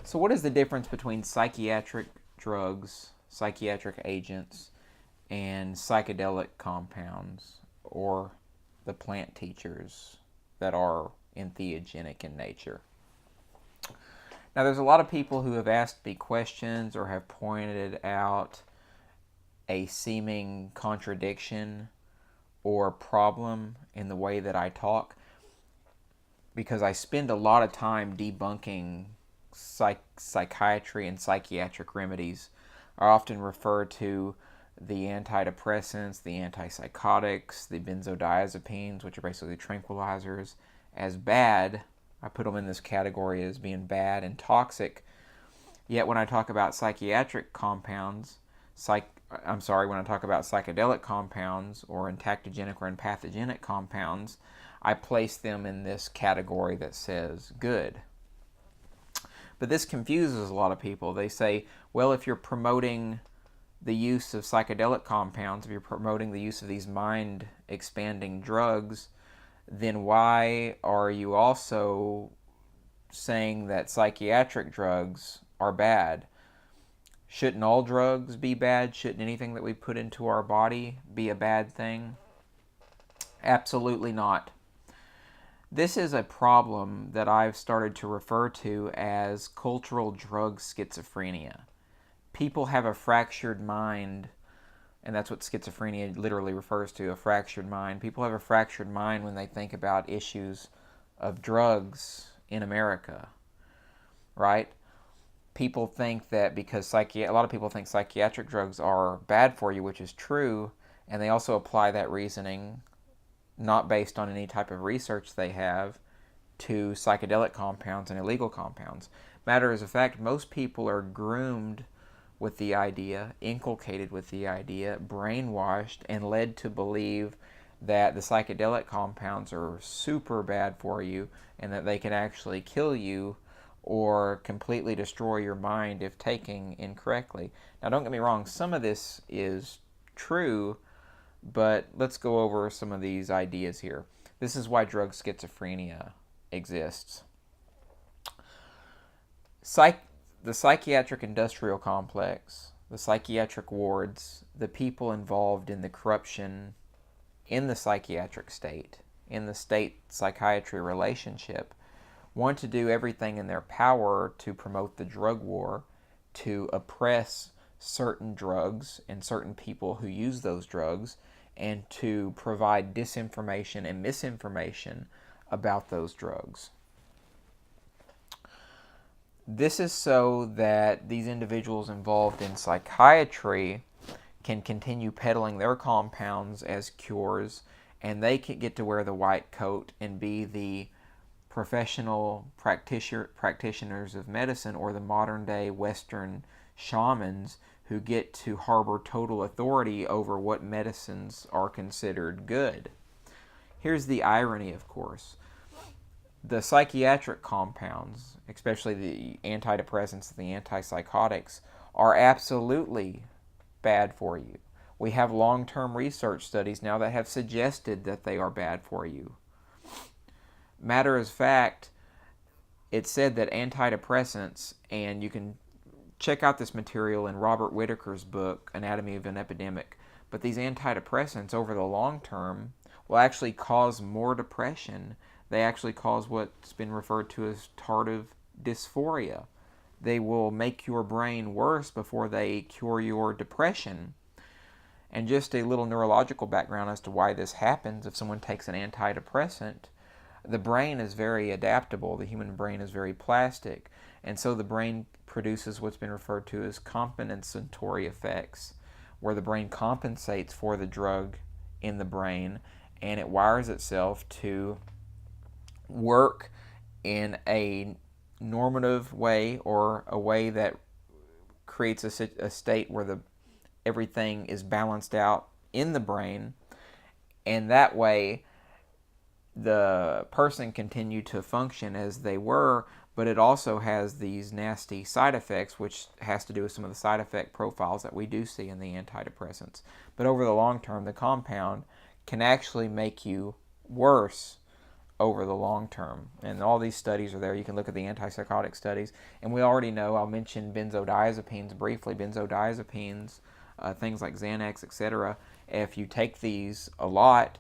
So what is the difference between psychiatric drugs, psychiatric agents, and psychedelic compounds, or the plant teachers that are entheogenic in nature? Now, there's a lot of people who have asked me questions or have pointed out a seeming contradiction or problem in the way that I talk, because I spend a lot of time debunking psychiatry and psychiatric remedies. I often refer to the antidepressants, the antipsychotics, the benzodiazepines, which are basically tranquilizers, as bad. I put them in this category as being bad and toxic. Yet when I talk about psychiatric compounds, when I talk about psychedelic compounds or entactogenic or empathogenic compounds, I place them in this category that says good. But this confuses a lot of people. They say, well, if you're promoting the use of psychedelic compounds, if you're promoting the use of these mind-expanding drugs, then why are you also saying that psychiatric drugs are bad? Shouldn't all drugs be bad? Shouldn't anything that we put into our body be a bad thing? Absolutely not. This is a problem that I've started to refer to as cultural drug schizophrenia. People have a fractured mind, and that's what schizophrenia literally refers to, a fractured mind. People have a fractured mind when they think about issues of drugs in America, right? People think that because a lot of people think psychiatric drugs are bad for you, which is true, and they also apply that reasoning, not based on any type of research they have, to psychedelic compounds and illegal compounds. Matter of fact, most people are groomed with the idea, inculcated with the idea, brainwashed, and led to believe that the psychedelic compounds are super bad for you and that they can actually kill you or completely destroy your mind if taken incorrectly. Now, don't get me wrong, some of this is true, but let's go over some of these ideas here. This is why drug schizophrenia exists. The psychiatric industrial complex, the psychiatric wards, the people involved in the corruption in the psychiatric state, in the state-psychiatry relationship, want to do everything in their power to promote the drug war, to oppress certain drugs and certain people who use those drugs, and to provide disinformation and misinformation about those drugs. This is so that these individuals involved in psychiatry can continue peddling their compounds as cures, and they can get to wear the white coat and be the professional practitioners of medicine, or the modern day Western shamans who get to harbor total authority over what medicines are considered good. Here's the irony, of course. The psychiatric compounds, especially the antidepressants and the antipsychotics, are absolutely bad for you. We have long-term research studies now that have suggested that they are bad for you. Matter of fact, it's said that antidepressants, and you can check out this material in Robert Whitaker's book, Anatomy of an Epidemic, but these antidepressants over the long term will actually cause more depression. They actually cause what's been referred to as tardive dysphoria. They will make your brain worse before they cure your depression. And just a little neurological background as to why this happens. If someone takes an antidepressant, the brain is very adaptable. The human brain is very plastic. And so the brain produces what's been referred to as compensatory effects, where the brain compensates for the drug in the brain, and it wires itself to work in a normative way, or a way that creates a state where everything is balanced out in the brain, and that way the person continue to function as they were, but it also has these nasty side effects, which has to do with some of the side effect profiles that we do see in the antidepressants. But over the long term, the compound can actually make you worse over the long term. And all these studies are there. You can look at the antipsychotic studies. And we already know, I'll mention benzodiazepines briefly. Benzodiazepines, things like Xanax, etc. If you take these a lot,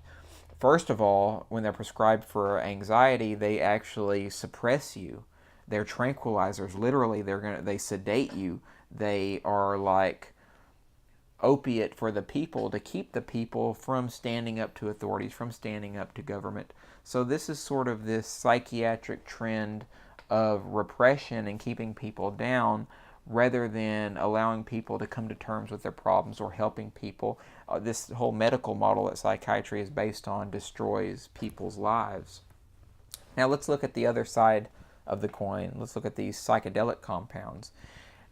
first of all, when they're prescribed for anxiety, they actually suppress you. They're tranquilizers. Literally, they sedate you. They are like opiate for the people to keep the people from standing up to authorities, from standing up to government. So this is sort of this psychiatric trend of repression and keeping people down rather than allowing people to come to terms with their problems or helping people. This whole medical model that psychiatry is based on destroys people's lives. Now let's look at the other side of the coin. Let's look at these psychedelic compounds.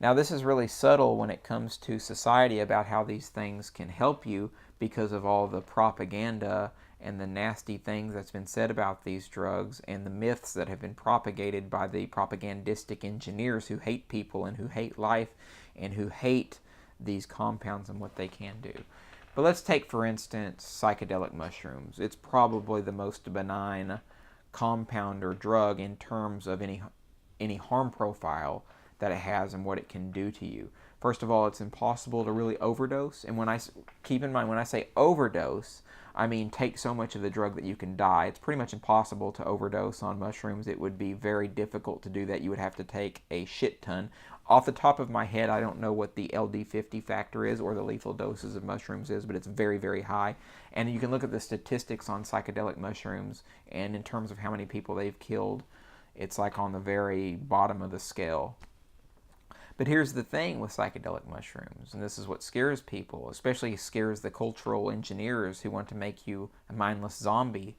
Now this is really subtle when it comes to society about how these things can help you because of all the propaganda and the nasty things that's been said about these drugs and the myths that have been propagated by the propagandistic engineers who hate people and who hate life and who hate these compounds and what they can do. But let's take, for instance, psychedelic mushrooms. It's probably the most benign compound or drug in terms of any harm profile that it has and what it can do to you. First of all, it's impossible to really overdose. And keep in mind, when I say overdose, I mean take so much of the drug that you can die. It's pretty much impossible to overdose on mushrooms. It would be very difficult to do that. You would have to take a shit ton. Off the top of my head, I don't know what the LD50 factor is or the lethal doses of mushrooms is, but it's very, very high. And you can look at the statistics on psychedelic mushrooms, and in terms of how many people they've killed, it's like on the very bottom of the scale. But here's the thing with psychedelic mushrooms, and this is what scares people, especially scares the cultural engineers who want to make you a mindless zombie.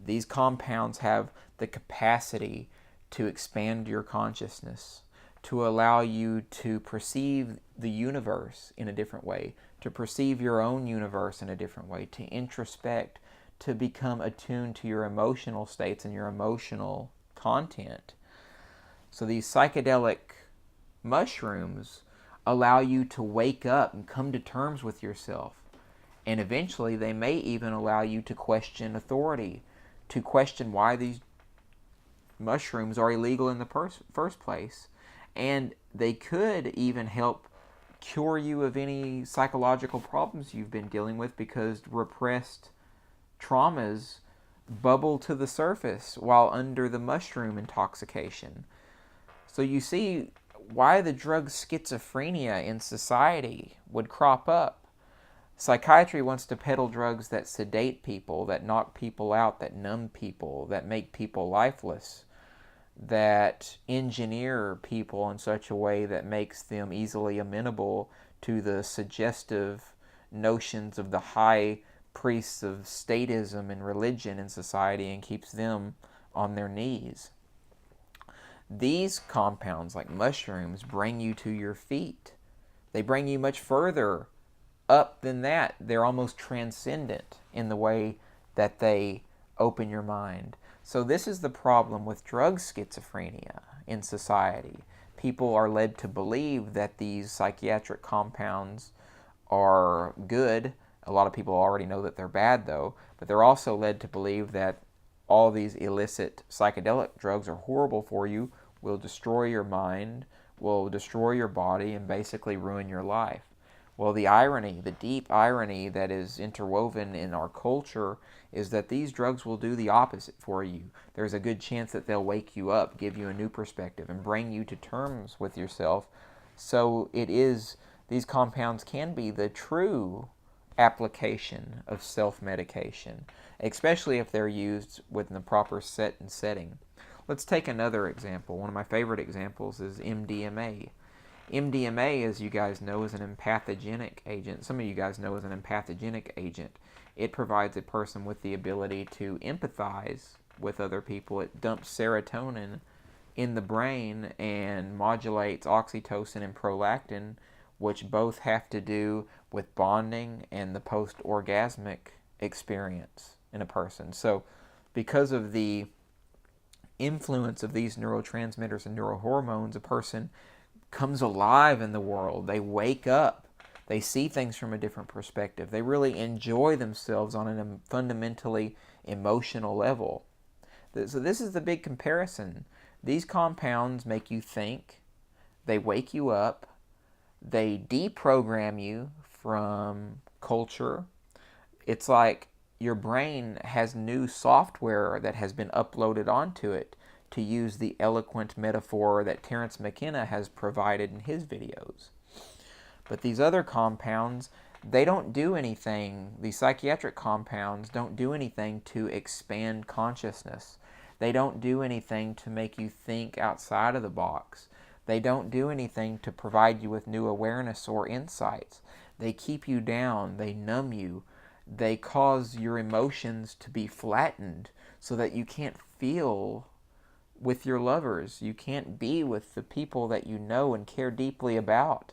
These compounds have the capacity to expand your consciousness, to allow you to perceive the universe in a different way, to perceive your own universe in a different way, to introspect, to become attuned to your emotional states and your emotional content. So these psychedelic mushrooms allow you to wake up and come to terms with yourself. And eventually they may even allow you to question authority, to question why these mushrooms are illegal in the first place. And they could even help cure you of any psychological problems you've been dealing with, because repressed traumas bubble to the surface while under the mushroom intoxication. So you see why the drug schizophrenia in society would crop up. Psychiatry wants to peddle drugs that sedate people, that knock people out, that numb people, that make people lifeless, that engineer people in such a way that makes them easily amenable to the suggestive notions of the high priests of statism and religion in society and keeps them on their knees. These compounds, like mushrooms, bring you to your feet. They bring you much further up than that. They're almost transcendent in the way that they open your mind. So this is the problem with drug schizophrenia in society. People are led to believe that these psychiatric compounds are good. A lot of people already know that they're bad, though, but they're also led to believe that all these illicit psychedelic drugs are horrible for you, will destroy your mind, will destroy your body, and basically ruin your life. Well, the irony, the deep irony that is interwoven in our culture is that these drugs will do the opposite for you. There's a good chance that they'll wake you up, give you a new perspective, and bring you to terms with yourself. So these compounds can be the true application of self-medication, especially if they're used within the proper set and setting. Let's take another example. One of my favorite examples is MDMA. MDMA, as you guys know, is an empathogenic agent. Some of you guys know is an empathogenic agent. It provides a person with the ability to empathize with other people. It dumps serotonin in the brain and modulates oxytocin and prolactin, which both have to do with bonding and the post-orgasmic experience in a person. So because of the influence of these neurotransmitters and neurohormones, a person comes alive in the world. They wake up. They see things from a different perspective. They really enjoy themselves on a fundamentally emotional level. So this is the big comparison. These compounds make you think, they wake you up, they deprogram you from culture. It's like your brain has new software that has been uploaded onto it, to use the eloquent metaphor that Terence McKenna has provided in his videos. But these other compounds, they don't do anything. These psychiatric compounds don't do anything to expand consciousness. They don't do anything to make you think outside of the box. They don't do anything to provide you with new awareness or insights. They keep you down. They numb you. They cause your emotions to be flattened so that you can't feel with your lovers. You can't be with the people that you know and care deeply about.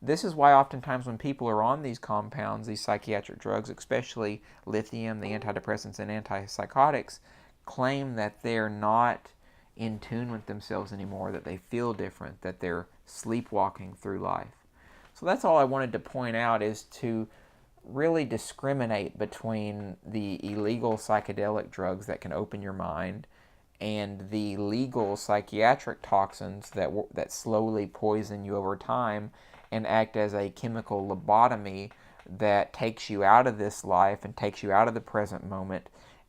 This is why oftentimes when people are on these compounds, these psychiatric drugs, especially lithium, the antidepressants and antipsychotics, claim that they're not in tune with themselves anymore, that they feel different, that they're sleepwalking through life. So that's all I wanted to point out, is to really discriminate between the illegal psychedelic drugs that can open your mind and the legal psychiatric toxins that slowly poison you over time and act as a chemical lobotomy that takes you out of this life and takes you out of the present moment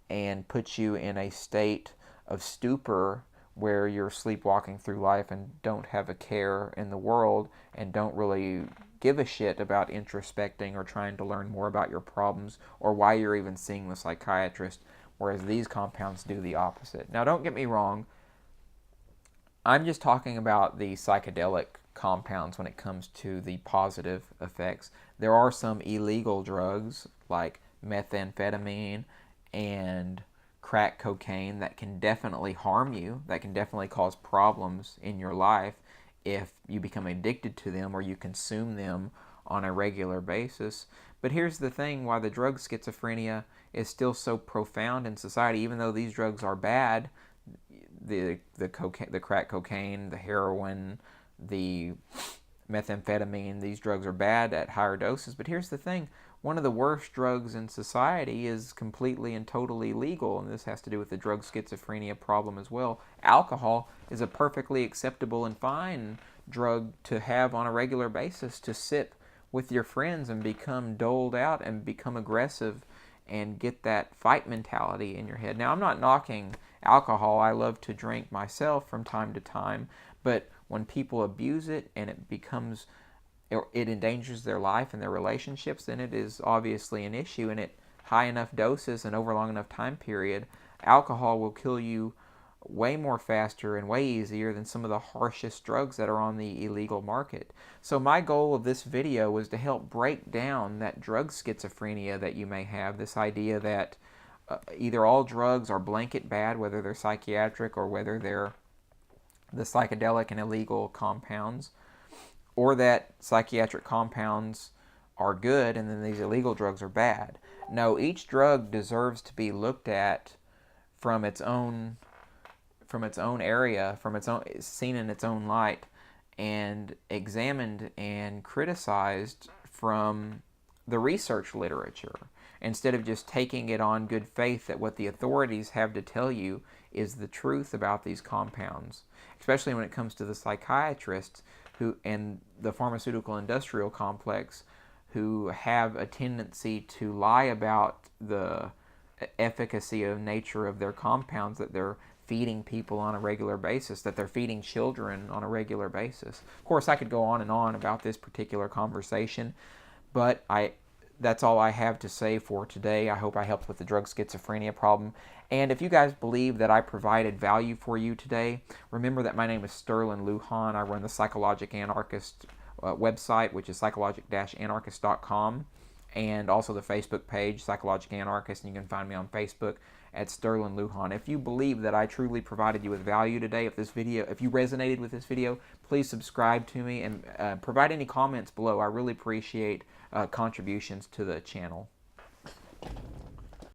and puts you in a state of stupor where you're sleepwalking through life and don't have a care in the world and don't really give a shit about introspecting or trying to learn more about your problems or why you're even seeing the psychiatrist, whereas these compounds do the opposite. Now, don't get me wrong. I'm just talking about the psychedelic compounds when it comes to the positive effects. There are some illegal drugs like methamphetamine and crack cocaine that can definitely harm you, that can definitely cause problems in your life if you become addicted to them or you consume them on a regular basis. But here's the thing, why the drug schizophrenia is still so profound in society, even though these drugs are bad, the crack cocaine, the heroin, the methamphetamine, these drugs are bad at higher doses. But here's the thing, one of the worst drugs in society is completely and totally legal, and this has to do with the drug schizophrenia problem as well. Alcohol is a perfectly acceptable and fine drug to have on a regular basis, to sip with your friends and become doled out and become aggressive and get that fight mentality in your head. Now, I'm not knocking alcohol. I love to drink myself from time to time, but when people abuse it and it endangers their life and their relationships, then it is obviously an issue. And at high enough doses and over a long enough time period, alcohol will kill you way more faster and way easier than some of the harshest drugs that are on the illegal market. So my goal of this video was to help break down that drug schizophrenia that you may have, this idea that either all drugs are blanket bad, whether they're psychiatric or whether they're the psychedelic and illegal compounds, or that psychiatric compounds are good and then these illegal drugs are bad. No, each drug deserves to be looked at from its own area, seen in its own light, and examined and criticized from the research literature, instead of just taking it on good faith that what the authorities have to tell you is the truth about these compounds, especially when it comes to the psychiatrists and the pharmaceutical industrial complex, who have a tendency to lie about the efficacy of nature of their compounds that they're feeding people on a regular basis, that they're feeding children on a regular basis. Of course, I could go on and on about this particular conversation, but that's all I have to say for today. I hope I helped with the drug schizophrenia problem. And if you guys believe that I provided value for you today, remember that my name is Sterling Lujan. I run the Psychologic-Anarchist website, which is psychologic-anarchist.com, and also the Facebook page, Psychologic-Anarchist, and you can find me on Facebook at Sterling Lujan. If you believe that I truly provided you with value today, if you resonated with this video, please subscribe to me and provide any comments below. I really appreciate contributions to the channel.